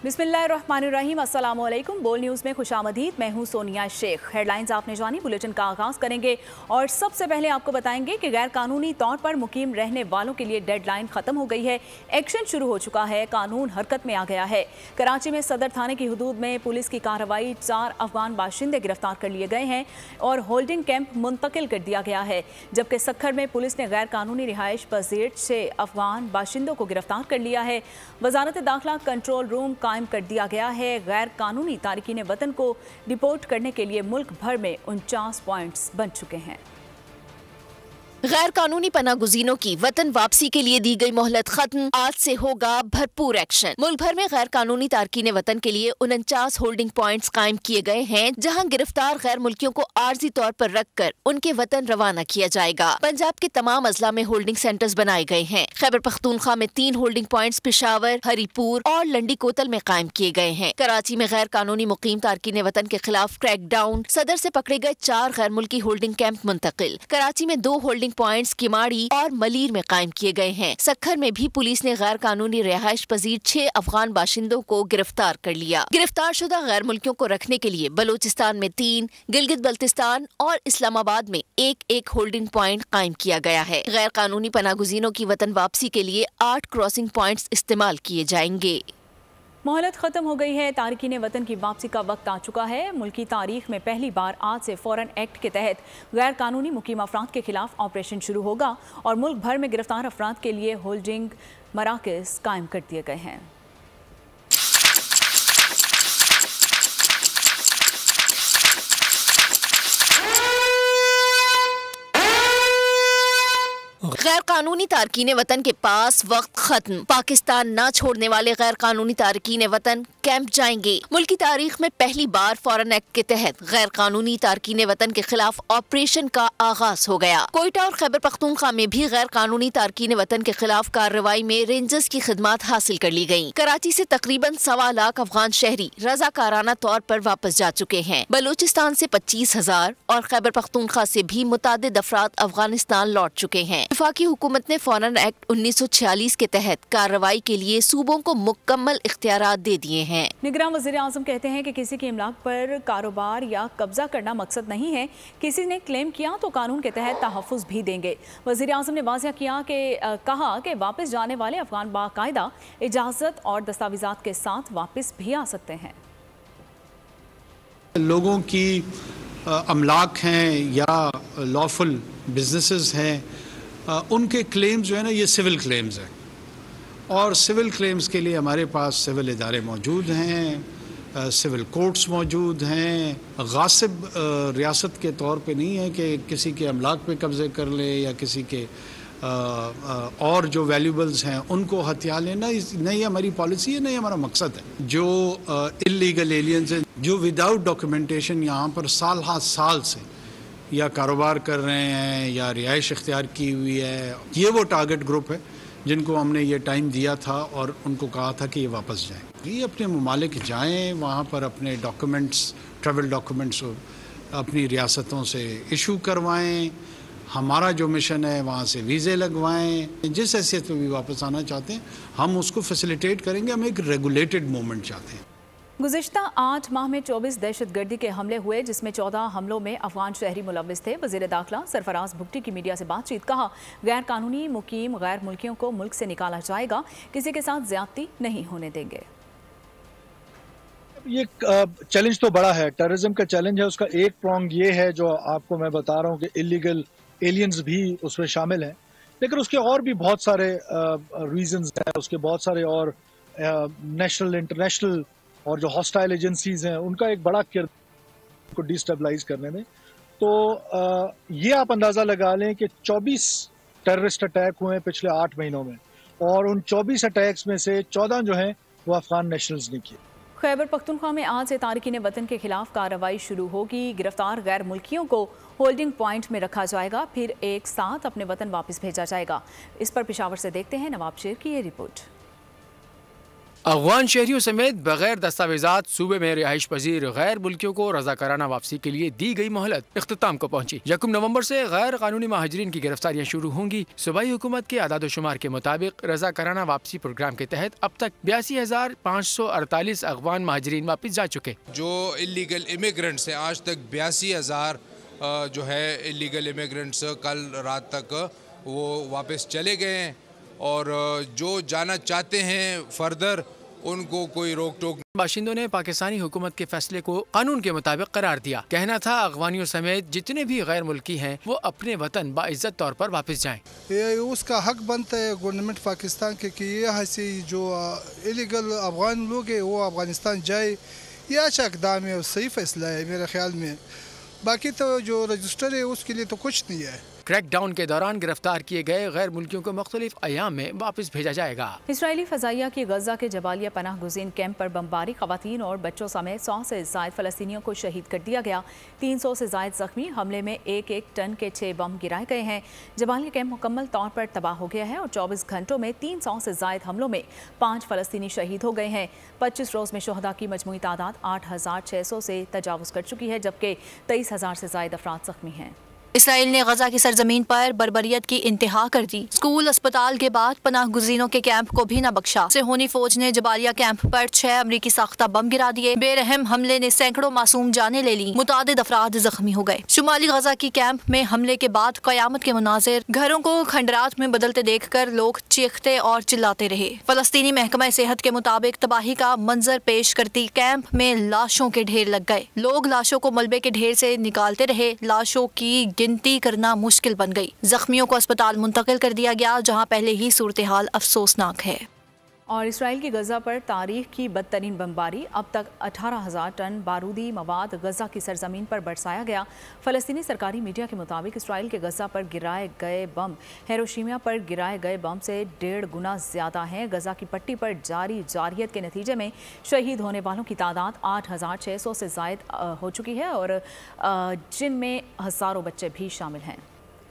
बिस्मिल्लाहिर्रहमानिर्रहीम, अस्सलाम वालेकुम। बोल न्यूज़ में खुशामदीद। मैं हूं सोनिया शेख। हेडलाइंस आपने जानी, बुलेटिन का आगाज़ करेंगे और सबसे पहले आपको बताएंगे कि गैर कानूनी तौर पर मुकीम रहने वालों के लिए डेडलाइन ख़त्म हो गई है। एक्शन शुरू हो चुका है, कानून हरकत में आ गया है। कराची में सदर थाने की हदूद में पुलिस की कार्रवाई, 4 अफगान बाशिंदे गिरफ्तार कर लिए गए हैं और होल्डिंग कैंप मुंतकिल कर दिया गया है। जबकि सक्खर में पुलिस ने गैर कानूनी रिहाइश पजीर 6 अफगान बाशिंदों को गिरफ्तार कर लिया है। वजारत दाखिला कंट्रोल रूम कायम कर दिया गया है। गैर कानूनी तारिकीन वतन को डिपोर्ट करने के लिए मुल्क भर में 49 पॉइंट्स बन चुके हैं। गैर कानूनी पनागुज़ीनों की वतन वापसी के लिए दी गई मोहलत खत्म, आज से होगा भरपूर एक्शन। मुल्क भर में गैर कानूनी तारकीन वतन के लिए 49 होल्डिंग पॉइंट्स कायम किए गए हैं, जहां गिरफ्तार गैर मुल्कियों को आर्जी तौर पर रखकर उनके वतन रवाना किया जाएगा। पंजाब के तमाम अजला में होल्डिंग सेंटर्स बनाए गए हैं। खैबर पख्तूनख्वा में 3 होल्डिंग पॉइंट्स पेशावर, हरीपुर और लंडी कोतल में कायम किए गए हैं। कराची में गैर कानूनी मुकीम तारकीन वतन के खिलाफ क्रैकडाउन, सदर से पकड़े गए 4 गैर मुल्की होल्डिंग कैंप मुंतकिल। कराची में 2 होल्डिंग पॉइंट्स किमाड़ी और मलीर में कायम किए गए हैं। सक्खर में भी पुलिस ने गैर कानूनी रिहाइश पजीर 6 अफगान बाशिंदों को गिरफ्तार कर लिया। गिरफ्तार शुदा गैर मुल्कियों को रखने के लिए बलोचिस्तान में 3, गिलगित बल्तिस्तान और इस्लामाबाद में एक होल्डिंग पॉइंट कायम किया गया है। गैर कानूनी पनागुज़ीनों की वतन वापसी के लिए 8 क्रॉसिंग पॉइंट्स इस्तेमाल किए जाएंगे। मोहलत ख़त्म हो गई है, तारकीन वतन की वापसी का वक्त आ चुका है। मुल्की तारीख में पहली बार आज से फ़ौरन एक्ट के तहत गैर कानूनी मुकीम अफराद के खिलाफ ऑपरेशन शुरू होगा और मुल्क भर में गिरफ्तार अफराद के लिए होल्डिंग मराकज़ कायम कर दिए गए हैं। गैर कानूनी तारकीन वतन के पास वक्त खत्म। पाकिस्तान न छोड़ने वाले गैर कानूनी तारकीन वतन कैंप जाएंगे। मुल्की तारीख में पहली बार फॉरेन एक्ट के तहत गैर कानूनी तारकीन वतन के खिलाफ ऑपरेशन का आगाज हो गया। कोयटा और खैबर पख्तूनख्वा में भी गैर कानूनी तारकीन वतन के खिलाफ कार्रवाई में रेंजर्स की खिदमत हासिल कर ली गयी। कराची से तकरीबन 1.25 लाख अफगान शहरी रजाकाराना तौर पर वापस जा चुके हैं। बलोचिस्तान से 25,000 और खैबर पख्तूनख्वा से भी मुतादिद अफराद अफगानिस्तान लौट चुके हैं। वफाकी हुकूमत ने फौरन एक्ट 1946 के तहत कार्रवाई के लिए सूबों को मुकम्मल इख्तियारात दे दिए हैं। निगरान वज़ीर आज़म कहते हैं कि किसी की इमलाक पर कारोबार या कब्जा करना मकसद नहीं है। किसी ने क्लेम किया तो कानून के तहत तहफ़्फ़ुज़ भी देंगे। वज़ीर आज़म ने वाज़ेह किया कि कहा कि वापस जाने वाले अफगान बाकायदा इजाज़त और दस्तावेज़ात के साथ वापस भी आ सकते हैं। लोगों की अमलाक हैं या लॉफुल बिजनेसेस हैं, उनके क्लेम्स जो है ना, ये सिविल क्लेम्स हैं और सिविल क्लेम्स के लिए हमारे पास सिविल इदारे मौजूद हैं, सिविल कोर्ट्स मौजूद हैं। गासिब रियासत के तौर पे नहीं है कि किसी के अमलाक पे कब्ज़े कर ले या किसी के और जो वैल्यूबल्स हैं उनको हथिया लेना, नहीं हमारी पॉलिसी है, नहीं हमारा मकसद है। जो इल्लीगल एलियंस हैं, जो विदाउट डॉक्यूमेंटेशन यहाँ पर साल से या कारोबार कर रहे हैं या रिहाइश इख्तियार की हुई है, ये वो टारगेट ग्रुप है जिनको हमने ये टाइम दिया था और उनको कहा था कि ये वापस जाएं। ये अपने ममालिक जाएं, वहाँ पर अपने डॉक्यूमेंट्स, ट्रैवल डॉक्यूमेंट्स अपनी रियासतों से इशू करवाएं। हमारा जो मिशन है वहाँ से वीज़े लगवाएं। जिस हैसियत में भी वापस आना चाहते हैं हम उसको फैसिलिटेट करेंगे। हम एक रेगुलेटेड मूवमेंट चाहते हैं। गुज़िश्ता 8 माह में 24 दहशतगर्दी के हमले हुए, जिसमें 14 हमलों में अफगान शहरी मुलव्विस थे। वज़ीर दाखिला सरफराज भुट्टी की मीडिया से बातचीत, कहा गैर कानूनी मुकीम गैर मुल्कियों को मुल्क से निकाला जाएगा, किसी के साथ ज्यादती नहीं होने देंगे। ये चैलेंज तो बड़ा है, टेररिज्म का चैलेंज है। उसका एक प्रॉन्ग ये है जो आपको मैं बता रहा हूँ कि इलीगल एलियंस भी उसमें शामिल हैं, लेकिन उसके और भी बहुत सारे रीजंस हैं। उसके बहुत सारे और नेशनल इंटरनेशनल और जो हॉस्टाइल एजेंसीज हैं उनका एक बड़ा किरदार को डिस्टेबलाइज करने में। तो ये आप अंदाज़ा लगा लें कि 24 टेररिस्ट अटैक हुए हैं पिछले 8 महीनों में और उन 24 अटैक्स में से 14 जो हैं वो अफगान नेशनल्स ने किए। खैबर पख्तूनख्वा में आज से तारकीन वतन के खिलाफ कार्रवाई शुरू होगी। गिरफ्तार गैर मुल्कियों को होल्डिंग पॉइंट में रखा जाएगा, फिर एक साथ अपने वतन वापस भेजा जाएगा। इस पर पेशावर से देखते हैं नवाब शेर की ये रिपोर्ट। अफगान शहरियों समेत बगैर दस्तावेजात सूबे में रिहाइश पजीर गैर मुल्कियों को रजाकाराना वापसी के लिए दी गई मोहलत इख्तिताम को पहुंची। 1 नवंबर से गैर कानूनी महाजरीन की गिरफ्तारियां शुरू होंगी। सूबाई हुकूमत के आदादोशुमार के मुताबिक रजाकाराना वापसी प्रोग्राम के तहत अब तक 82,548 अफगान महाजरीन वापस जा चुके। जो इलीगल इमिग्रेंट्स हैं, आज तक 82,000 जो है इलीगल इमिग्रेंट्स कल रात तक वो वापस चले गए हैं और जो जाना चाहते हैं फर्दर उनको कोई रोक टोक। बाशिंदों ने पाकिस्तानी हुकूमत के फैसले को कानून के मुताबिक करार दिया। कहना था अफगानियों समेत जितने भी गैर मुल्की हैं वो अपने वतन बाइज्जत तौर पर वापस जाएं। ये उसका हक बनता है गवर्नमेंट पाकिस्तान के कि यहाँ से जो इलीगल अफगान लोग हैं वो अफगानिस्तान जाए। ये अच्छा इक़दाम है और सही फैसला है मेरे ख्याल में। बाकी तो जो रजिस्टर है उसके लिए तो कुछ नहीं है। क्रैकडाउन के दौरान गिरफ्तार किए गए गैर मुल्कियों को मुख्तलिफ अयाम में वापस भेजा जाएगा। इसराइली फजाइया की गजा के जबालिया पनाह गुज़ीन कैंप पर बमबारी, खवातीन और बच्चों समेत 100 से ज़ायद फ़लस्तीनियों को शहीद कर दिया गया। 300 से ज़ायद जख्मी। हमले में 1-1 टन के 6 बम गिराए गए हैं। जबालिया कैंप मुकम्मल तौर पर तबाह हो गया है और 24 घंटों में 300 से ज़ायद हमलों में 5 फ़लस्तीनी शहीद हो गए हैं। 25 रोज़ में शुहदा की मजमूई तादाद 8,600 से तजावुज़ कर चुकी है, जबकि 23,000 से ज़ायद अफराद जख्मी हैं। इसराइल ने गजा की सरजमीन पर बर्बरियत की इंतहा कर दी। स्कूल, अस्पताल के बाद पनाह गुज़ीनों के कैंप को भी न बख्शा। सेहोनी फौज ने जबालिया कैंप पर 6 अमरीकी साख्ता बम गिरा दिए। बेरहम हमले ने सैकड़ों मासूम जाने ले ली। मुतादिद अफराद जख्मी हो गए। शुमाली गजा की कैंप में हमले के बाद कयामत के मुनाजिर, घरों को खंडरात में बदलते देखकर लोग चीखते और चिल्लाते रहे। फलस्तीनी महकमा सेहत के मुताबिक तबाही का मंजर पेश करती कैंप में लाशों के ढेर लग गए। लोग लाशों को मलबे के ढेर से निकालते रहे। लाशों की गिनती करना मुश्किल बन गई। जख्मियों को अस्पताल मुंतकिल कर दिया गया, जहां पहले ही सूरत हाल अफसोसनाक है। और इसराइल की गजा पर तारीख की बदतरीन बमबारी। अब तक 18,000 टन बारूदी मवाद गजा की सरजमीन पर बरसाया गया। फ़लस्तीनी सरकारी मीडिया के मुताबिक इसराइल के गजा पर गिराए गए बम हिरोशिमा पर गिराए गए बम से 1.5 गुना ज़्यादा हैं। गजा की पट्टी पर जारी जारियत के नतीजे में शहीद होने वालों की तादाद 8,600 से ज़ायद हो चुकी है और जिनमें हज़ारों बच्चे भी शामिल हैं।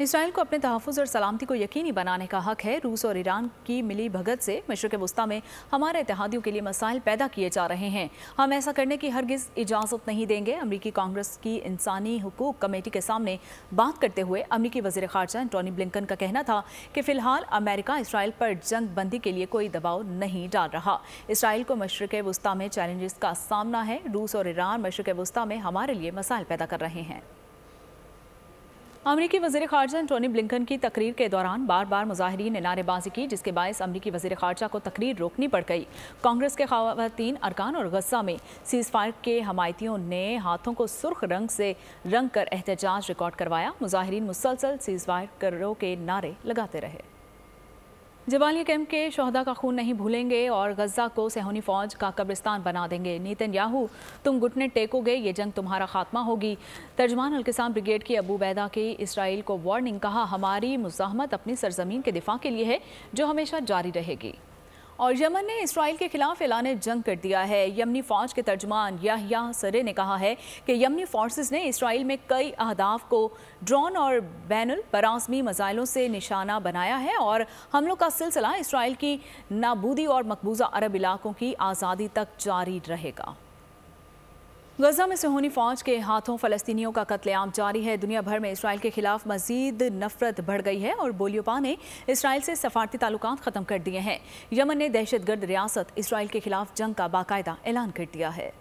इसराइल को अपने तहफ़्फ़ुज़ और सलामती को यकीनी बनाने का हक है। रूस और ईरान की मिली भगत से मशरिक़ वस्ता में हमारे इत्तेहादियों के लिए मसाइल पैदा किए जा रहे हैं। हम ऐसा करने की हरगिज़ इजाज़त नहीं देंगे। अमरीकी कांग्रेस की इंसानी हुकूक कमेटी के सामने बात करते हुए अमरीकी वज़ीर ख़ारजा एंटोनी ब्लिंकन का कहना था कि फ़िलहाल अमेरिका इसराइल पर जंग बंदी के लिए कोई दबाव नहीं डाल रहा। इसराइल को मशरिक़ वस्ता में चैलेंजेस का सामना है। रूस और ईरान मशरिक़ वस्ता में हमारे लिए मसाइल पैदा कर रहे हैं। अमरीकी वज़ीर ख़ारजा एंटोनी ब्लिंकन की तकरीर के दौरान बार बार मुज़ाहिरीन ने नारेबाजी की, जिसके बायस अमरीकी वज़ीर ख़ारजा को तकरीर रोकनी पड़ गई। कांग्रेस के ख़वातीन अरकान और गज़ा में सीज़ फायर के हमायतियों ने हाथों को सुर्ख रंग से रंग कर एहतजाज रिकॉर्ड करवाया। मुज़ाहिरीन मुसलसल सीज़ फायर करो के नारे लगाते रहे। जबालिया कैंप के शहदा का खून नहीं भूलेंगे और गजा को सेहोनी फौज का कब्रिस्तान बना देंगे। नेतन्याहू, तुम घुटने टेकोगे, ये जंग तुम्हारा खात्मा होगी। तर्जमान अल-क़िसाम ब्रिगेड की अबू बैदा की इसराइल को वार्निंग। कहा, हमारी मुज़ाहमत अपनी सरजमीन के दिफा के लिए है जो हमेशा जारी रहेगी। और यमन ने इसराइल के खिलाफ ऐलान जंग कर दिया है। यमनी फ़ौज के तर्जमान याह्या सरे ने कहा है कि यमनी फोर्सेस ने इसराइल में कई अहदाफ को ड्रोन और बैनुल बराज़मी मिसाइलों से निशाना बनाया है और हमलों का सिलसिला इसराइल की नाबूदी और मकबूजा अरब इलाकों की आज़ादी तक जारी रहेगा। गजा में सेहोनी फौज के हाथों फ़लस्तीनियों का कत्लेआम जारी है। दुनिया भर में इसराइल के खिलाफ मजीद नफरत बढ़ गई है और बोलियोपा ने इसराइल से सफारती ताल्लुकात ख़त्म कर दिए हैं। यमन ने दहशतगर्द रियासत इसराइल के खिलाफ जंग का बाकायदा ऐलान कर दिया है।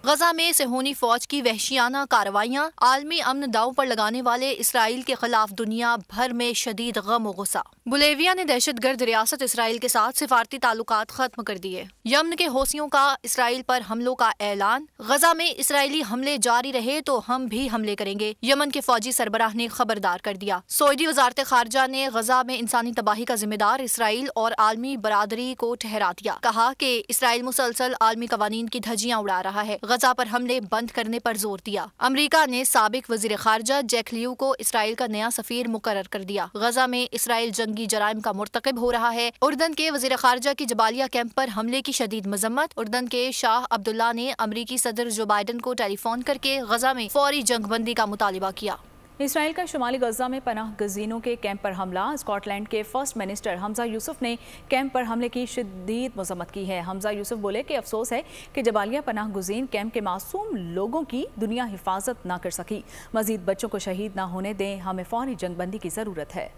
गजा में सेहोनी फौज की वहशियाना कार्रवाइयाँ, आलमी अमन दांव पर लगाने वाले इसराइल के खिलाफ दुनिया भर में शदीद गम और गुस्सा। बोलिविया ने दहशतगर्द रियासत इसराइल के साथ सिफारती ताल्लुकात खत्म कर दिए। यमन के हौसियों का इसराइल पर हमलों का ऐलान। गजा में इसराइली हमले जारी रहे तो हम भी हमले करेंगे, यमन के फौजी सरबराह ने खबरदार कर दिया। सऊदी वजारत खारजा ने गजा में इंसानी तबाही का जिम्मेदार इसराइल और आलमी बरादरी को ठहरा दिया। कहा कि इसराइल मुसलसल आलमी कवानीन की धज्जियां उड़ा रहा है। गजा पर हमले बंद करने पर जोर दिया। अमरीका ने साबिक वजीर खारजा जैक लियू को इसराइल का नया सफीर मुकर्रर कर दिया। गजा में इसराइल जंगी जराइम का मुर्तकिब हो रहा है। उर्दन के वजीर खारजा की जबालिया कैंप पर हमले की शदीद मजम्मत। उर्दन के शाह अब्दुल्ला ने अमरीकी सदर जो बाइडन को टेलीफोन करके गजा में फौरी जंगबंदी का मुतालिबा किया। इसराइल का शुमाली गजा में पनाह गजीनों के कैंप पर हमला। स्कॉटलैंड के फर्स्ट मिनिस्टर हमजा यूसुफ ने कैंप पर हमले की शदीद मजम्मत की है। हमजा यूसुफ बोले कि अफसोस है कि जबालिया पनाह गुजीन कैंप के मासूम लोगों की दुनिया हिफाजत ना कर सकी। मजीद बच्चों को शहीद ना होने दें, हमें फौरी जंगबंदी की ज़रूरत है।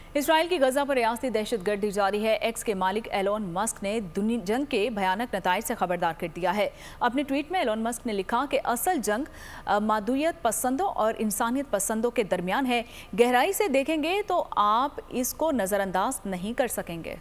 इसराइल की गजा पर रियासती दहशतगर्दी जारी है। एक्स के मालिक एलोन मस्क ने जंग के भयानक नताइज से खबरदार कर दिया है। अपने ट्वीट में एलोन मस्क ने लिखा कि असल जंग मादुयत पसंदों और इंसानियत पसंदों के दरमियान है। गहराई से देखेंगे तो आप इसको नज़रअंदाज नहीं कर सकेंगे।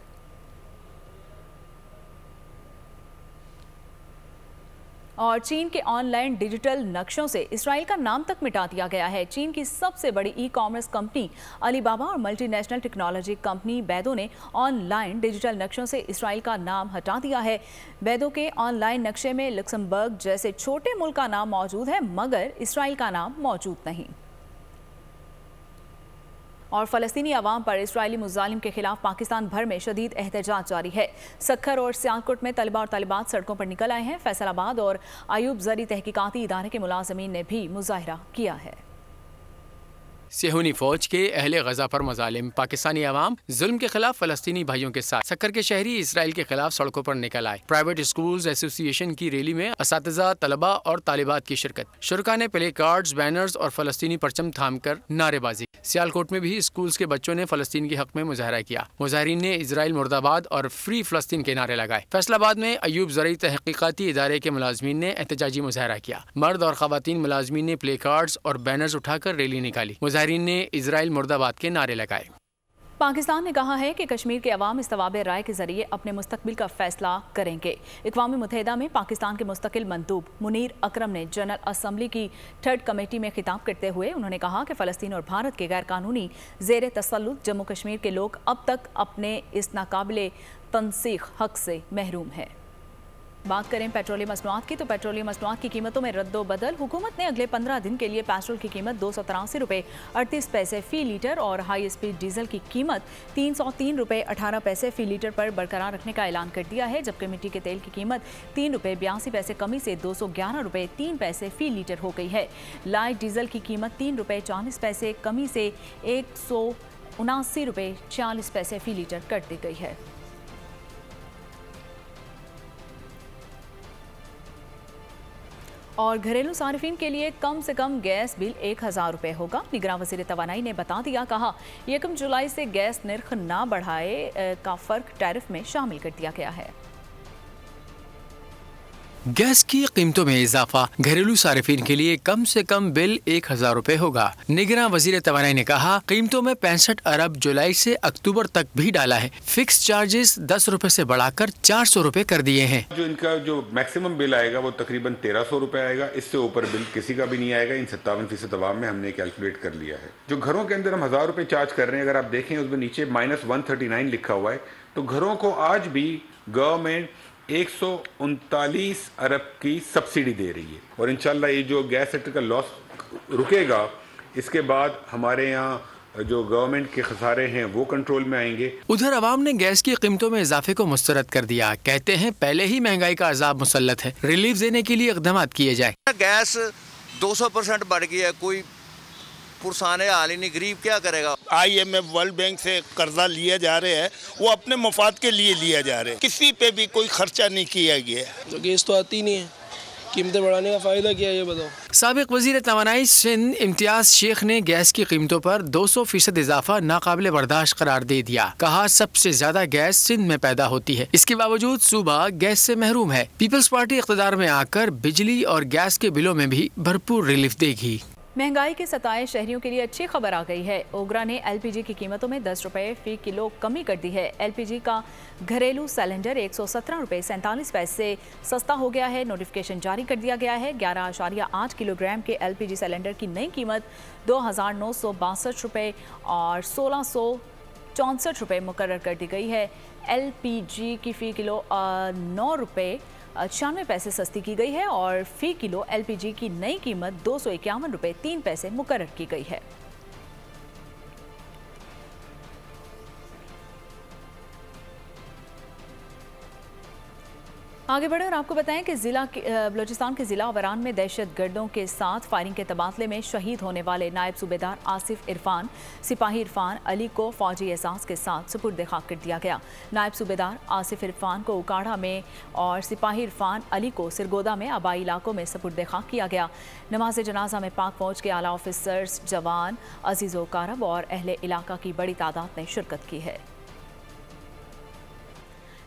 और चीन के ऑनलाइन डिजिटल नक्शों से इसराइल का नाम तक मिटा दिया गया है। चीन की सबसे बड़ी ई कॉमर्स कंपनी अलीबाबा और मल्टीनेशनल टेक्नोलॉजी कंपनी बैदो ने ऑनलाइन डिजिटल नक्शों से इसराइल का नाम हटा दिया है। बैदो के ऑनलाइन नक्शे में लक्समबर्ग जैसे छोटे मुल्क का नाम मौजूद है, मगर इसराइल का नाम मौजूद नहीं। और फ़लस्तीनी अवाम पर इसराइली मुजालिम के खिलाफ पाकिस्तान भर में शदीद एहतजाज जारी है। सक्खर और सियालकोट में तलबा और तलिबात सड़कों पर निकल आए हैं। फैसलाबाद और अयूब जरी तहकीकाती इदारे के मुलाजमीन ने भी मुजाहरा किया है। सेहूनी फौज के अहले गजा पर मजालिम। पाकिस्तानी अवाम जुल्म के खिलाफ फलस्तीनी भाइयों के साथ। सक्कर के शहरी इसराइल के खिलाफ सड़कों पर निकल आए। प्राइवेट स्कूल्स एसोसिएशन की रैली में असातिज़ा, तलबा और तालिबात की शिरकत। शुरका ने प्ले कार्ड्स, बैनर्स और फलस्तीनी परचम थाम कर नारेबाजी। सियालकोट में भी स्कूल्स के बच्चों ने फलस्तीन के हक में मुजाहरा किया। मुजाहरीन ने इजराइल मुर्दाबाद और फ्री फलस्तीन के नारे लगाए। फैसलाबाद में अयूब जरी तहकीकाती इदारे के मुलाजमीन ने एहतजाजी मुजाहरा किया। मर्द और खवातीन मुलाजमीन ने प्ले कार्ड्स और बैनर्स उठाकर रैली निकाली। मुजाहरीन ने इजराइल मुर्दाबाद के नारे लगाए। पाकिस्तान ने कहा है कि कश्मीर के अवाम इस्तवाब राय के जरिए अपने मुस्तकबिल का फैसला करेंगे। अक़वाम मुत्तहिदा में पाकिस्तान के मुस्तकिल मंदूब मुनीर अकरम ने जनरल असम्बली की 3rd कमेटी में खिताब करते हुए उन्होंने कहा कि फ़लस्तीन और भारत के गैर कानूनी ज़ेर तसल्लुत जम्मू कश्मीर के लोग अब तक अपने इस नाकाबिले तनसीख हक से महरूम है। बात करें पेट्रोलियम मसनूआत की, तो पेट्रोलियम मसनूआत की कीमतों में रद्दो बदल। हुकूमत ने अगले 15 दिन के लिए पेट्रोल की कीमत 283 रुपये 38 पैसे फ़ी लीटर और हाई स्पीड डीजल की कीमत 303 रुपये 18 पैसे फ़ी लीटर पर बरकरार रखने का ऐलान कर दिया है, जबकि मिट्टी के तेल की कीमत 3 रुपये 82 पैसे कमी से 211 रुपये 3 पैसे फ़ी लीटर हो गई है। लाइट डीजल की कीमत 3 रुपये 40 पैसे कमी से 179 रुपये 40 पैसे फ़ी लीटर कर दी गई है। और घरेलू सार्फिन के लिए कम से कम गैस बिल 1000 रुपये होगा। निगरान वज़ीर तवानाई ने बता दिया, कहा 1 जुलाई से गैस निर्ख ना बढ़ाए का फ़र्क टैरिफ में शामिल कर दिया गया है। गैस की कीमतों में इजाफा, घरेलू सार्फिन के लिए कम से कम बिल 1000 रुपये होगा। निगरान वज़ीर तवानाई ने कहा, कीमतों में 65 अरब जुलाई से अक्टूबर तक भी डाला है। फिक्स चार्जेस 10 रुपये से बढ़ाकर 400 रुपये कर दिए हैं। जो इनका जो मैक्सिमम बिल आएगा वो तकरीबन 1300 रुपये आएगा। इससे ऊपर बिल किसी का भी नहीं आएगा। इन 57% अवाम में हमने कैलकुलेट कर लिया है। जो घरों के अंदर हम 1000 रुपये चार्ज कर रहे हैं, अगर आप देखें उसमें नीचे -139 लिखा हुआ है, तो घरों को आज भी गवर्नमेंट 139 अरब की सब्सिडी दे रही है। और इंशाल्लाह ये जो गैस सेक्टर का लॉस रुकेगा, इसके बाद हमारे यहाँ जो गवर्नमेंट के खसारे हैं वो कंट्रोल में आएंगे। उधर अवाम ने गैस की कीमतों में इजाफे को मुस्तरद कर दिया। कहते हैं पहले ही महंगाई का अजाब मुसल्लत है, रिलीफ देने के लिए इक़दाम किए जाए। गैस 200% बढ़ गई है, कोई पुरसाने हाल ही नहीं, गरीब क्या करेगा। IMF वर्ल्ड बैंक से कर्जा लिया जा रहे हैं, वो अपने मफाद के लिए लिया जा रहे हैं, किसी पे भी कोई खर्चा नहीं किया गया। तो गैस तो आती नहीं है, कीमतें बढ़ाने का फायदा क्या है ये बताओ। साबिक वजीर तवानाई सिंध इम्तियाज शेख ने गैस की कीमतों पर 200% इजाफा नाकाबिले बर्दाश्त करार दे दिया। कहा, सबसे ज्यादा गैस सिंध में पैदा होती है, इसके बावजूद सूबा गैस से महरूम है। पीपल्स पार्टी इख्तिदार में आकर बिजली और गैस के बिलों में भी भरपूर रिलीफ देगी। महंगाई के सताए शहरियों के लिए अच्छी खबर आ गई है। ओगरा ने LPG की कीमतों में 10 रुपये फ़ी किलो कमी कर दी है। LPG का घरेलू सिलेंडर 117 रुपये 47 पैसे सस्ता हो गया है। नोटिफिकेशन जारी कर दिया गया है। 11.8 किलोग्राम के LPG सिलेंडर की नई कीमत 2962 रुपये और 1664 रुपये मुकर्रर कर दी गई है। LPG की फ़ी किलो 9 रुपये 96 पैसे सस्ती की गई है और फ़ी किलो LPG की नई कीमत 251 रुपये 3 पैसे मुकर्रर की गई है। आगे बढ़े और आपको बताएं कि बलूचिस्तान के जिला वरान में दहशतगर्दों के साथ फायरिंग के तबादले में शहीद होने वाले नायब सूबेदार आसिफ इरफान सिपाही इरफान अली को फौजी एहसास के साथ सुपुर्द खाक कर दिया गया। नायब सूबेदार आसिफ इरफान को उकाड़ा में और सिपाही इरफान अली को सिरगोदा में आबाई इलाकों में सुपुर्द खाक किया गया। नमाज जनाजा में पाक फौज के आला ऑफिसर्स, जवान, अजीज़ो कारब और अहले इलाका की बड़ी तादाद ने शिरकत की है।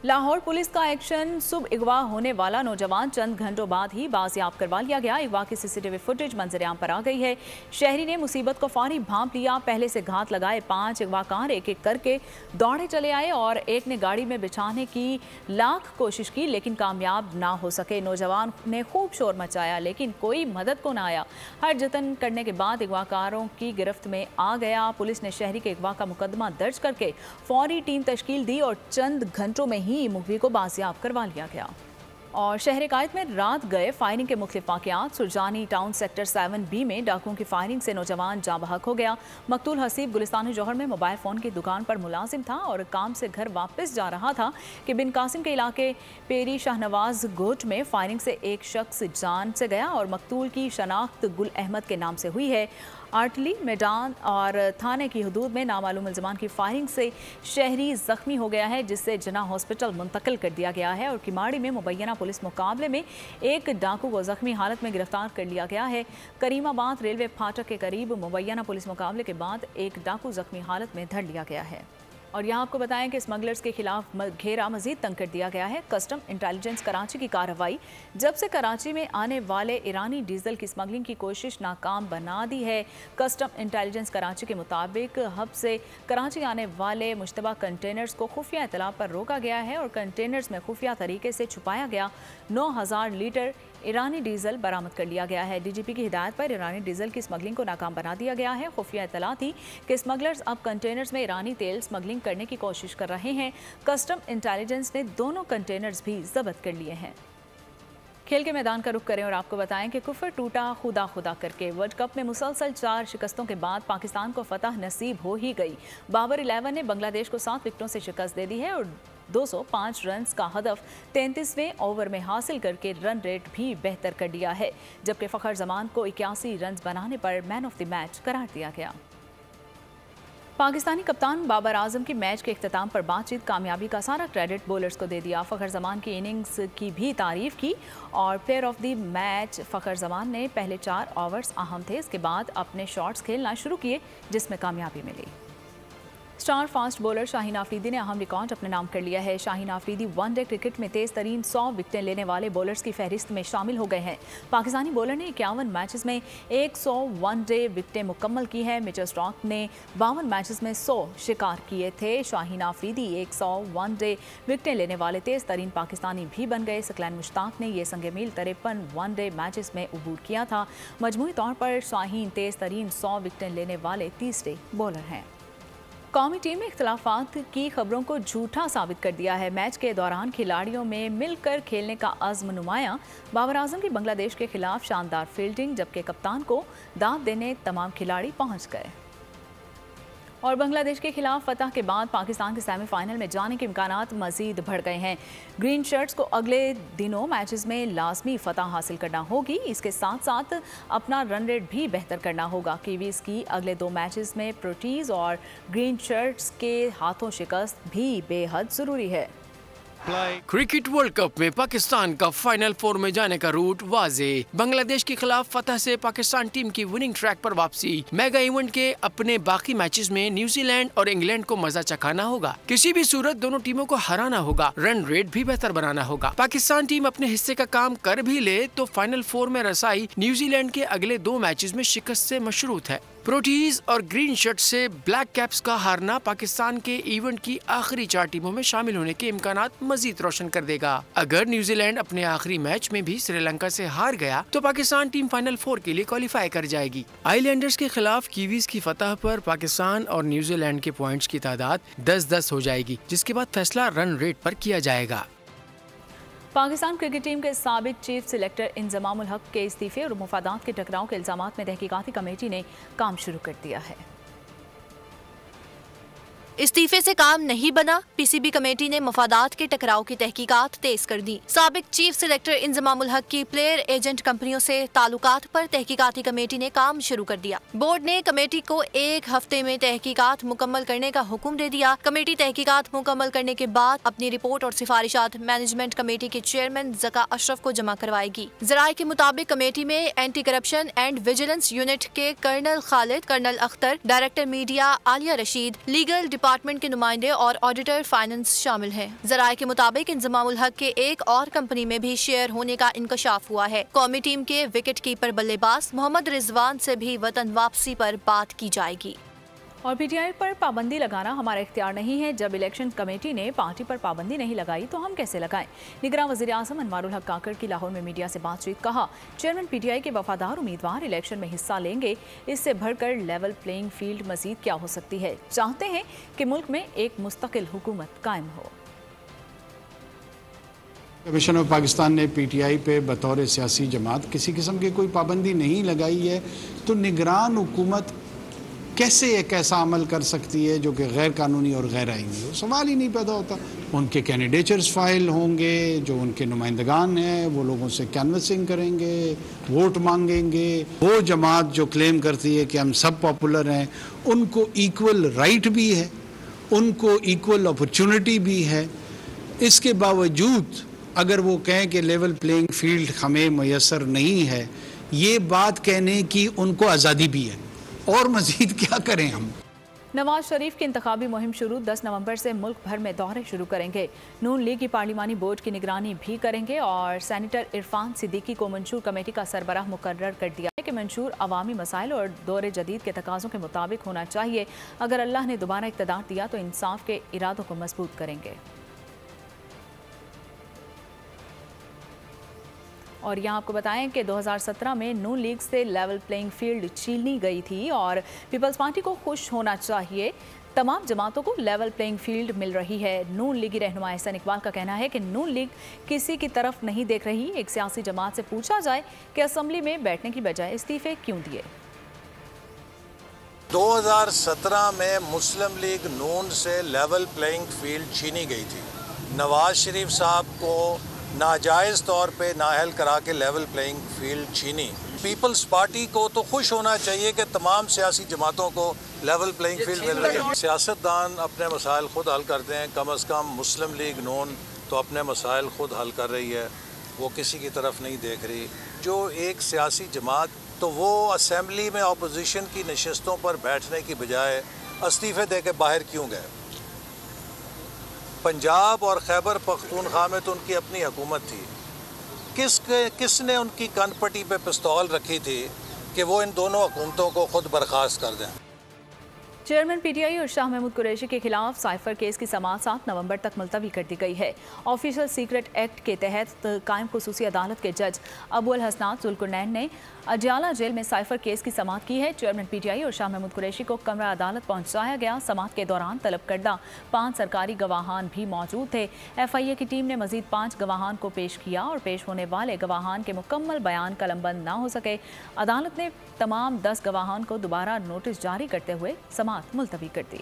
लाहौर पुलिस का एक्शन, सुबह अगवा होने वाला नौजवान चंद घंटों बाद ही बाजियाब करवा लिया गया। अगवा की सीसीटीवी फुटेज मंजरेआम पर आ गई है। शहरी ने मुसीबत को फौरी भांप लिया। पहले से घात लगाए 5 अगवाकार एक एक करके दौड़े चले आए और एक ने गाड़ी में बिछाने की लाख कोशिश की लेकिन कामयाब ना हो सके। नौजवान ने खूब शोर मचाया लेकिन कोई मदद को ना आया। हर जतन करने के बाद अगवाकारों की गिरफ्त में आ गया। पुलिस ने शहरी के अगवा का मुकदमा दर्ज करके फौरी टीम तश्कील दी और चंद घंटों में ही मुखबिर को बाजियाब करवा लिया गया। और शहर कायद में रात गए फायरिंग के मुख्तलिफ वाक़यात। सुरजानी टाउन सेक्टर 7B में डाकुओं की फायरिंग से नौजवान जाँ बहक हो गया। मकतूल हसीब गुलिस्तान जौहर में मोबाइल फ़ोन की दुकान पर मुलाजिम था और काम से घर वापस जा रहा था कि बिन कासिम के इलाके पेरी शाहनवाज गोट में फायरिंग से एक शख्स जान से गया और मकतूल की शनाख्त गुल अहमद के नाम से हुई है। आर्टली मैदान और थाने की हदूद में नामालूम मुलजमान की फायरिंग से शहरी जख्मी हो गया है जिससे जना हॉस्पिटल मुंतकिल कर दिया गया है। और किमाड़ी में मुबैना पुलिस मुकाबले में एक डाकू को जख्मी हालत में गिरफ्तार कर लिया गया है। करीमाबाद रेलवे फाटक के करीब मुबैना पुलिस मुकाबले के बाद एक डाकू जख्मी हालत में धर लिया गया है। और यहाँ आपको बताएं कि स्मगलर्स के खिलाफ घेरा मजीद तंग कर दिया गया है। कस्टम इंटेलिजेंस कराची की कार्रवाई जब से कराची में आने वाले ईरानी डीजल की स्मगलिंग की कोशिश नाकाम बना दी है। कस्टम इंटेलिजेंस कराची के मुताबिक हब से कराची आने वाले मुश्तबा कंटेनर्स को खुफिया इतला पर रोका गया है और कंटेनर्स में खुफिया तरीके से छुपाया गया 9000 लीटर ईरानी डीजल बरामद कर लिया गया है। डीजीपी की हिदायत पर ईरानी डीजल की स्मगलिंग को नाकाम बना दिया गया है। खुफिया इतला थी कि स्मगलर्स अब कंटेनर्स में ईरानी तेल स्मगलिंग करने की कोशिश कर रहे हैं। कस्टम इंटेलिजेंस ने दोनों कंटेनर्स भी जब्त कर लिए हैं। खेल के मैदान का रुख करें और आपको बताएं कि कुफर टूटा खुदा खुदा करके। वर्ल्ड कप में मुसलसल 4 शिकस्तों के बाद पाकिस्तान को फतह नसीब हो ही गई। बाबर 11 ने बांग्लादेश को 7 विकेटों से शिकस्त दे दी है और 205 रन का हदफ 33वें ओवर में हासिल करके रन रेट भी बेहतर कर दिया है। जबकि फ़खर जमान को 81 रन बनाने पर मैन ऑफ द मैच करार दिया गया। पाकिस्तानी कप्तान बाबर आजम की मैच के इख्तिताम पर बातचीत, कामयाबी का सारा क्रेडिट बॉलर्स को दे दिया। फ़खर जमान की इनिंग्स की भी तारीफ की और player of the match Fakhar Zaman ने पहले 4 ओवर्स अहम थे। इसके बाद अपने शॉट्स खेलना शुरू किए जिसमें कामयाबी मिली। Star fast bowler Shaheen Afridi ने अहम रिकॉर्ड अपने नाम कर लिया है। शाहीन आफरीदी वनडे क्रिकेट में तेज तरीन 100 विकेटें लेने वाले बॉलर्स की फहरिस्त में शामिल हो गए हैं। पाकिस्तानी बॉलर ने 51 मैचेस में 100 वनडे विकेटें मुकम्मल की है। मिचेल स्टार्क ने 52 मैचेस में 100 शिकार किए थे। शाहीन आफरीदी 100 वनडे विकेटें लेने वाले तेज तरीन पाकिस्तानी भी बन गए। सकलैन मुश्ताक ने यह संगे मील 53 वनडे मैचेस में अबूर किया था। मजमूई तौर पर शाहीन तेज तरीन 100 विकेटें लेने वाले तीसरे बॉलर हैं। कौमी टीम में इख्तलाफात की खबरों को झूठा साबित कर दिया है। मैच के दौरान खिलाड़ियों में मिलकर खेलने का अज़्म नुमाया। बाबर आजम की बांग्लादेश के खिलाफ शानदार फील्डिंग, जबकि कप्तान को दाद देने तमाम खिलाड़ी पहुंच गए। और बांग्लादेश के खिलाफ फतह के बाद पाकिस्तान के सेमीफाइनल में जाने के इम्कानात मजीद बढ़ गए हैं। ग्रीन शर्ट्स को अगले दिनों मैचेस में लाजमी फतह हासिल करना होगी। इसके साथ साथ अपना रन रेट भी बेहतर करना होगा। कीवीज की अगले 2 मैचेस में प्रोटीज और ग्रीन शर्ट्स के हाथों शिकस्त भी बेहद ज़रूरी है। क्रिकेट वर्ल्ड कप में पाकिस्तान का फाइनल 4 में जाने का रूट वाजे। बांग्लादेश के खिलाफ फतह से पाकिस्तान टीम की विनिंग ट्रैक पर वापसी। मेगा इवेंट के अपने बाकी मैचेस में न्यूजीलैंड और इंग्लैंड को मजा चखाना होगा। किसी भी सूरत दोनों टीमों को हराना होगा। रन रेट भी बेहतर बनाना होगा। पाकिस्तान टीम अपने हिस्से का काम कर भी ले तो फाइनल 4 में रसाई न्यूजीलैंड के अगले 2 मैचेस में शिकस्त से मशरूत है। प्रोटीज और ग्रीन शर्ट से ब्लैक कैप्स का हारना पाकिस्तान के इवेंट की आखिरी 4 टीमों में शामिल होने के इम्कानात मजीद रोशन कर देगा। अगर न्यूजीलैंड अपने आखिरी मैच में भी श्रीलंका से हार गया तो पाकिस्तान टीम फाइनल 4 के लिए क्वालिफाई कर जाएगी। आइलैंडर्स के खिलाफ कीवीज की फतह पर पाकिस्तान और न्यूजीलैंड के पॉइंट्स की तादाद 10-10 हो जाएगी, जिसके बाद फैसला रन रेट पर किया जाएगा। पाकिस्तान क्रिकेट टीम के साबिक चीफ सिलेक्टर इंजमामुल हक के इस्तीफे और मुफादात के टकराव के इल्जामात में तहकीकाती कमेटी ने काम शुरू कर दिया है। इस्तीफे से काम नहीं बना, पीसीबी कमेटी ने मफादात के टकराव की तहकीकात तेज कर दी। साबिक चीफ सेलेक्टर इंजमामुल हक की प्लेयर एजेंट कंपनियों से ताल्लुकात पर तहकीकाती कमेटी ने काम शुरू कर दिया। बोर्ड ने कमेटी को 1 हफ्ते में तहकीकात मुकम्मल करने का हुक्म दे दिया। कमेटी तहकीकात मुकम्मल करने के बाद अपनी रिपोर्ट और सिफारिशात मैनेजमेंट कमेटी के चेयरमैन ज़का अशरफ को जमा करवाएगी। ज़राए के मुताबिक कमेटी में anti corruption and vigilance unit के colonel Khalid, colonel Akhtar, director media Aliya Rashid, legal department के नुमाइंदे और ऑडिटर फाइनेंस शामिल हैं। ज़राए के मुताबिक इंजमामुल हक के एक और कंपनी में भी शेयर होने का इंकशाफ हुआ है। कौमी टीम के विकेट कीपर बल्लेबाज मोहम्मद रिजवान से भी वतन वापसी पर बात की जाएगी। और पीटीआई पर पाबंदी लगाना हमारा इख्तियार नहीं है। जब इलेक्शन कमेटी ने पार्टी पर पाबंदी नहीं लगाई तो हम कैसे लगाएं? निगरान वज़ीर आज़म अनवारुल हक काकड़ की लाहौर में मीडिया से बातचीत। कहा, चेयरमैन पीटीआई के वफादार उम्मीदवार इलेक्शन में हिस्सा लेंगे, इससे बढ़कर लेवल प्लेइंग फील्ड मजीद क्या हो सकती है। चाहते हैं कि मुल्क में एक मुस्तकिल हुकूमत कायम हो। कमीशन ऑफ पाकिस्तान ने पीटीआई पे बतौर सियासी जमात किसी किस्म की कोई पाबंदी नहीं लगाई है, तो निगरान हुकूमत कैसे एक ऐसा अमल कर सकती है जो कि गैर कानूनी और गैर आईनी हो? सवाल ही नहीं पैदा होता। उनके कैंडिडेचर्स फाइल होंगे, जो उनके नुमाइंदगान हैं वो लोगों से कैनवसिंग करेंगे, वोट मांगेंगे। वो जमात जो क्लेम करती है कि हम सब पॉपुलर हैं, उनको इक्वल राइट भी है, उनको इक्वल अपॉर्चुनिटी भी है। इसके बावजूद अगर वो कहें कि लेवल प्लेइंग फील्ड हमें मैसर नहीं है, ये बात कहने की उनको आज़ादी भी है, और मजीद क्या करें हम। नवाज शरीफ की इंतखाबी मुहिम शुरू। 10 नवंबर से मुल्क भर में दौरे शुरू करेंगे। नून लीग की पार्लिमानी बोर्ड की निगरानी भी करेंगे और सेनेटर इरफान सिद्दीकी को मंशूर कमेटी का सरबराह मुकर्रर कर दिया है कि मंशूर अवामी मसाइल और दौरे जदीद के तकाज़ों के मुताबिक होना चाहिए। अगर अल्लाह ने दोबारा इक़्तिदार दिया तो इंसाफ के इरादों को मजबूत करेंगे। और यहाँ आपको बताएं कि 2017 में नून लीग से लेवल प्लेइंग फील्ड छीनी गई थी और पीपल्स पार्टी को खुश होना चाहिए, तमाम जमातों को लेवल प्लेइंग फील्ड मिल रही है। नून लीगी रहनुमा एहसन इकबाल का कहना है कि नून लीग किसी की तरफ नहीं देख रही। एक सियासी जमात से पूछा जाए कि असम्बली में बैठने की बजाय इस्तीफे क्यों दिए। 2017 में मुस्लिम लीग नून से लेवल प्लेइंग फील्ड छीनी गई थी। नवाज शरीफ साहब को नाजायज़ तौर पे नाअहल करा के लेवल प्लेइंग फील्ड छीनी। पीपल्स पार्टी को तो खुश होना चाहिए कि तमाम सियासी जमातों को लेवल प्लेइंग फील्ड मिल रही है। सियासतदान अपने मसाइल खुद हल करते हैं, कम अज़ कम मुस्लिम लीग नून तो अपने मसाइल खुद हल कर रही है, वो किसी की तरफ नहीं देख रही। जो एक सियासी जमात तो वो असम्बली में अपोजिशन की नशस्तों पर बैठने की बजाय इस्तीफ़े दे के बाहर क्यों गए? पंजाब और खैबर पख्तूनख्वा में तो उनकी अपनी हुकूमत थी। किसने उनकी कनपट्टी पे पिस्तौल रखी थी कि वो इन दोनों हुकूमतों को खुद बर्खास्त कर दें? चेयरमैन पीटीआई और शाह महमूद कुरैशी के खिलाफ साइफर केस की समाअत 7 नवंबर तक मुलतवी कर दी गई है। ऑफिशियल सीक्रेट एक्ट के तहत कायम खुसूसी अदालत के जज अबू अल हसनात जुल्कुरनैन ने अजियाला जेल में साइफर केस की समाअत की है। चेयरमैन पीटीआई और शाह महमूद कुरैशी को कमरा अदालत पहुंचाया गया। समाअत के दौरान तलब करदा 5 सरकारी गवाहान भी मौजूद थे। FIA की टीम ने मजीद 5 गवाहान को पेश किया और पेश होने वाले गवाहान के मुकम्मल बयान कलमबंद ना हो सके। अदालत ने तमाम 10 गवाहान को दोबारा नोटिस जारी करते हुए समाअत मुलतवी कर दी।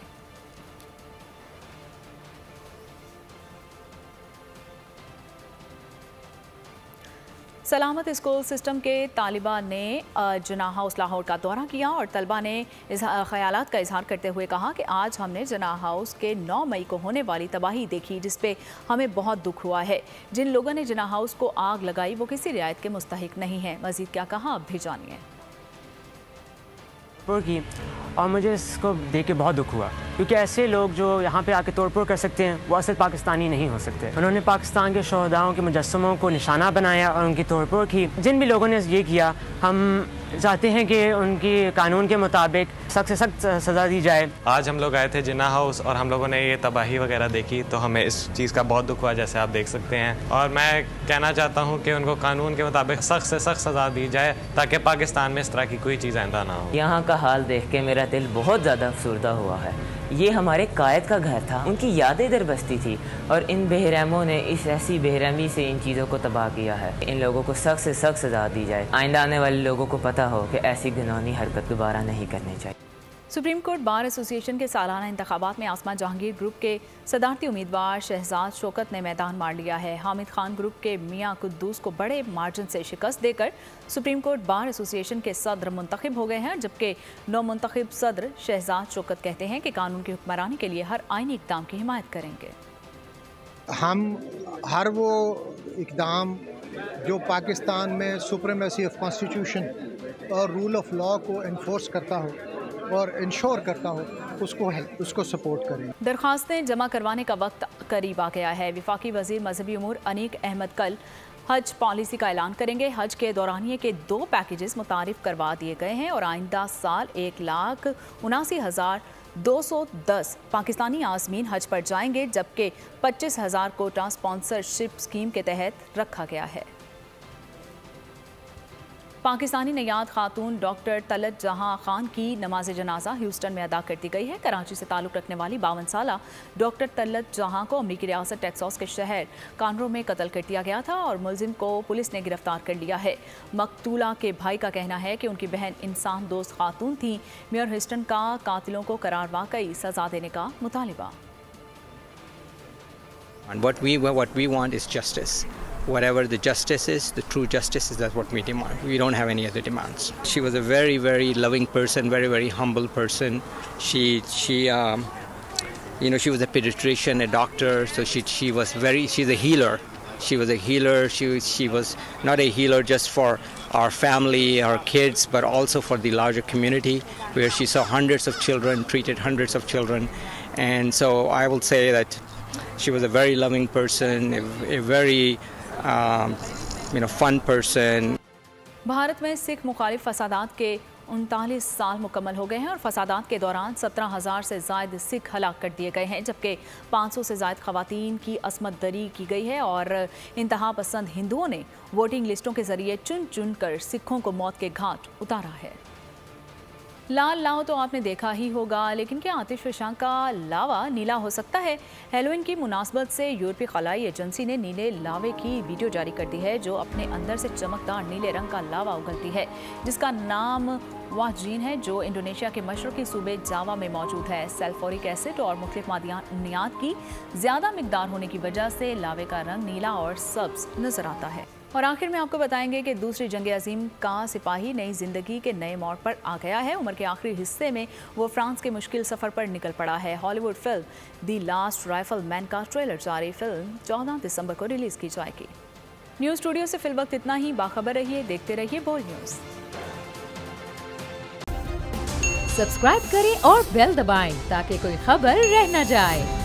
सलामत स्कूल सिस्टम के तालिबा ने जना हाउस लाहौर का दौरा किया और तलबा ने ख्यालात का इजहार करते हुए कहा कि आज हमने जना हाउस के 9 मई को होने वाली तबाही देखी, जिस पे हमें बहुत दुख हुआ है। जिन लोगों ने जना हाउस को आग लगाई वो किसी रियायत के मुस्तहिक नहीं है। मजीद क्या कहा अब भी जानिए। की और मुझे इसको देख के बहुत दुख हुआ, क्योंकि ऐसे लोग जो यहाँ पे आके तोड़फोड़ कर सकते हैं वो असल पाकिस्तानी नहीं हो सकते। उन्होंने पाकिस्तान के शहदाओं के मुजस्समों को निशाना बनाया और उनकी तोड़फोड़ की। जिन भी लोगों ने ये किया, हम चाहते हैं कि उनकी कानून के मुताबिक सख्त से सख्त सज़ा दी जाए। आज हम लोग आए थे जिन्ना हाउस और हम लोगों ने ये तबाही वगैरह देखी, तो हमें इस चीज़ का बहुत दुख हुआ, जैसे आप देख सकते हैं। और मैं कहना चाहता हूँ कि उनको कानून के मुताबिक सख्त से सख्त सज़ा दी जाए, ताकि पाकिस्तान में इस तरह की कोई चीज़ आइंदा ना हो। यहाँ का हाल देख के मेरा दिल बहुत ज़्यादा अफसुर्दा हुआ है। ये हमारे कायद का घर था, उनकी यादें दरबस्ती थी और इन बेरहमों ने इस ऐसी बेरहमी से इन चीज़ों को तबाह किया है। इन लोगों को सख्त से सख्त सज़ा दी जाए। आइंदा आने वाले लोगों को पता हो कि ऐसी घिनौनी हरकत दोबारा नहीं करनी चाहिए। सुप्रीम कोर्ट बार एसोसिएशन के सालाना इंतखाबात में आसमा जहांगीर ग्रुप के सदारती उम्मीदवार शहजाद शौकत ने मैदान मार लिया है। हामिद खान ग्रुप के मियां कुद्दूस को बड़े मार्जिन से शिकस्त देकर सुप्रीम कोर्ट बार एसोसिएशन के सदर मुंतखब हो गए हैं, जबकि नौमुंतखब सदर शहजाद शौकत कहते हैं कि कानून की हुक्मरानी के लिए हर आईनी इक़दाम की हिमायत करेंगे। हम हर वो इक़दाम जो पाकिस्तान में सुप्रीमेसी ऑफ कॉन्स्टिट्यूशन और रूल ऑफ लॉ को इन्फोर्स करता हो और इंश्योर करता हो उसको सपोर्ट करें। दरख्वास्तें जमा करवाने का वक्त करीब आ गया है। वफाकी वज़ीर मजहबी उमूर अनीक अहमद कल हज पॉलिसी का ऐलान करेंगे। हज के दौरानिए के 2 पैकेजेस मुतारिफ करवा दिए गए हैं और आइंदा साल 1,79,210 पाकिस्तानी आज़मीन हज पर जाएंगे, जबकि 25,000 कोटा स्पॉन्सरशिप स्कीम के तहत रखा गया है। पाकिस्तानी नयाद खातून डॉक्टर तलत जहां खान की नमाज जनाजा ह्यूस्टन में अदा कर दी गई है। कराची से ताल्लुक़ रखने वाली 52 साला डॉक्टर तलत जहां को अमरीकी रियासत टेक्सास के शहर कानरो में कत्ल कर दिया गया था और मुलजिम को पुलिस ने गिरफ्तार कर लिया है। मकतूला के भाई का कहना है कि उनकी बहन इंसान दोस्त खातून थी। मेयर ह्यूस्टन का कातिलों को करार वाकई सजा देने का मुतालिबा। And what we want is justice. Whatever the justice is, the true justice is, that's what we demand. We don't have any other demands. She was a very, very loving person, very, very humble person. She was a pediatrician, a doctor, so she's a healer. She was a healer. She was not a healer just for our family, our kids, but also for the larger community, where she saw hundreds of children, treated hundreds of children. And so I will say that she was a very loving person, a very fun person. Bharat में सिख मुखालिफ फसादात के 39 साल मुकम्मल हो गए हैं और फसादात के दौरान 17,000 से ज़ायद सिख हलाक कर दिए गए हैं, जबकि 500 से ज़ायद ख़वातीन की असमत दरी की गई है और इंतहा पसंद हिंदुओं ने वोटिंग लिस्टों के जरिए चुन चुन कर सिखों को मौत के घाट उतारा है। लाल लाव तो आपने देखा ही होगा, लेकिन क्या आतिशफशां का लावा नीला हो सकता है? हेलोवीन की मुनासबत से यूरोपीय खलाई एजेंसी ने नीले लावे की वीडियो जारी कर दी है, जो अपने अंदर से चमकदार नीले रंग का लावा उगलती है, जिसका नाम वाहजीन है, जो इंडोनेशिया के मशरक़ी सूबे जावा में मौजूद है। सल्फ्यूरिक एसिड और मुख्तलिफ मादियात की ज़्यादा मिकदार होने की वजह से लावे का रंग नीला और सब्ज़ नज़र आता है। और आखिर में आपको बताएंगे कि दूसरी जंग अजीम का सिपाही नई जिंदगी के नए मोड़ पर आ गया है। उम्र के आखिरी हिस्से में वो फ्रांस के मुश्किल सफ़र पर निकल पड़ा है। Hollywood film the last rifle man का ट्रेलर जारी। फिल्म 14 दिसंबर को रिलीज़ की जाएगी। न्यूज़ स्टूडियो से फिल वक्त इतना ही। बाखबर रहिए, देखते रहिए बोल्ड न्यूज़। सब्सक्राइब करें और बेल दबाएं ताकि कोई खबर रह न जाए।